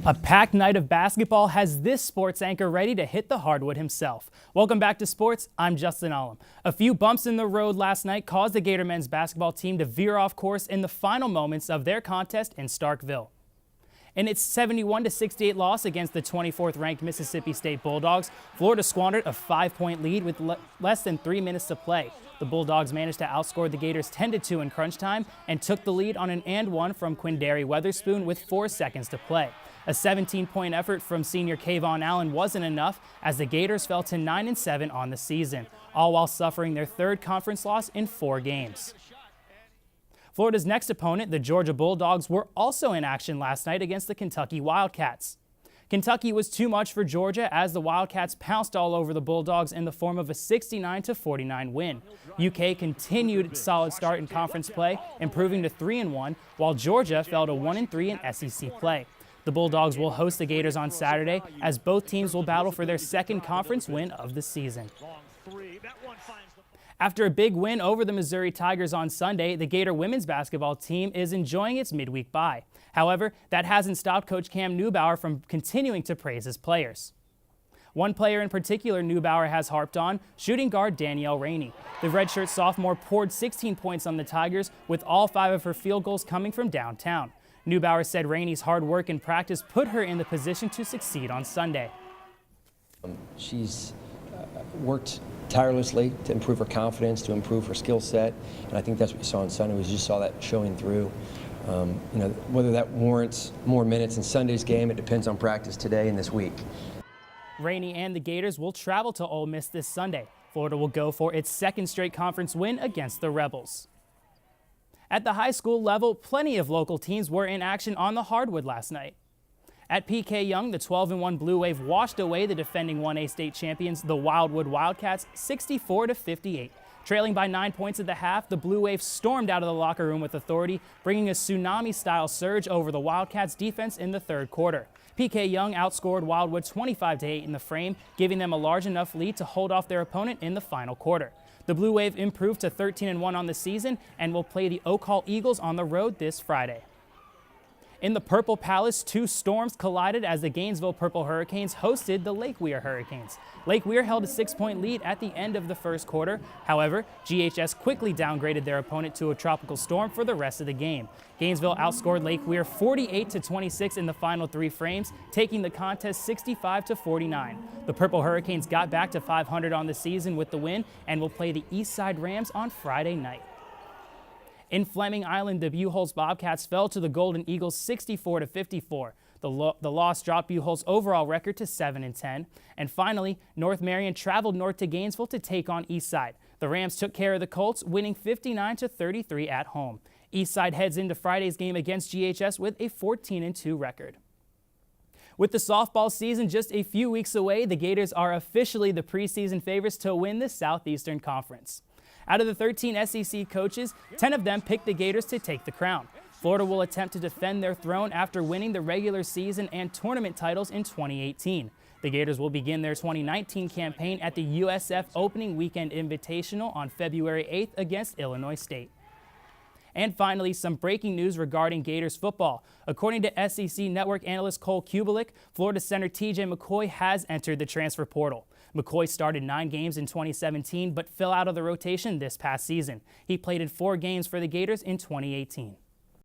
A packed night of basketball has this sports anchor ready to hit the hardwood himself. Welcome back to sports. I'm Justin Ahlum. A few bumps in the road last night caused the Gator men's basketball team to veer off course in the final moments of their contest in Starkville. In its 71-68 loss against the 24th-ranked Mississippi State Bulldogs, Florida squandered a 5-point lead with less than 3 minutes to play. The Bulldogs managed to outscore the Gators 10-2 in crunch time and took the lead on an and-one from Quindary Weatherspoon with 4 seconds to play. A 17-point effort from senior Kayvon Allen wasn't enough as the Gators fell to 9-7 on the season, all while suffering their third conference loss in 4 games. Florida's next opponent, the Georgia Bulldogs, were also in action last night against the Kentucky Wildcats. Kentucky was too much for Georgia as the Wildcats pounced all over the Bulldogs in the form of a 69-49 win. UK continued its solid start in conference play, improving to 3-1, while Georgia fell to 1-3 in SEC play. The Bulldogs will host the Gators on Saturday as both teams will battle for their second conference win of the season. After a big win over the Missouri Tigers on Sunday, the Gator women's basketball team is enjoying its midweek bye. However, that hasn't stopped Coach Cam Neubauer from continuing to praise his players. One player in particular Neubauer has harped on, shooting guard Danielle Rainey. The redshirt sophomore poured 16 points on the Tigers, with all 5 of her field goals coming from downtown. Neubauer said Rainey's hard work and practice put her in the position to succeed on Sunday. She's worked tirelessly to improve her confidence, to improve her skill set, and I think that's what you saw on Sunday. Was you just saw that showing through. Whether that warrants more minutes in Sunday's game, it depends on practice today and this week. Rainey and the Gators will travel to Ole Miss this Sunday. Florida will go for its second straight conference win against the Rebels. At the high school level, plenty of local teams were in action on the hardwood last night. At PK Young, the 12-1 Blue Wave washed away the defending 1A state champions, the Wildwood Wildcats, 64-58. Trailing by 9 points at the half, the Blue Wave stormed out of the locker room with authority, bringing a tsunami-style surge over the Wildcats' defense in the third quarter. PK Young outscored Wildwood 25-8 in the frame, giving them a large enough lead to hold off their opponent in the final quarter. The Blue Wave improved to 13-1 on the season and will play the Oak Hall Eagles on the road this Friday. In the Purple Palace, 2 storms collided as the Gainesville Purple Hurricanes hosted the Lake Weir Hurricanes. Lake Weir held a 6-point lead at the end of the first quarter. However, GHS quickly downgraded their opponent to a tropical storm for the rest of the game. Gainesville outscored Lake Weir 48-26 in the final 3 frames, taking the contest 65-49. The Purple Hurricanes got back to 500 on the season with the win and will play the Eastside Rams on Friday night. In Fleming Island, the Buchholz Bobcats fell to the Golden Eagles 64-54. The loss dropped Buchholz's overall record to 7-10. And finally, North Marion traveled north to Gainesville to take on Eastside. The Rams took care of the Colts, winning 59-33 at home. Eastside heads into Friday's game against GHS with a 14-2 record. With the softball season just a few weeks away, the Gators are officially the preseason favorites to win the Southeastern Conference. Out of the 13 SEC coaches, 10 of them picked the Gators to take the crown. Florida will attempt to defend their throne after winning the regular season and tournament titles in 2018. The Gators will begin their 2019 campaign at the USF Opening Weekend Invitational on February 8th against Illinois State. And finally, some breaking news regarding Gators football. According to SEC Network analyst Cole Kubelik, Florida center TJ McCoy has entered the transfer portal. McCoy started 9 games in 2017 but fell out of the rotation this past season. He played in 4 games for the Gators in 2018.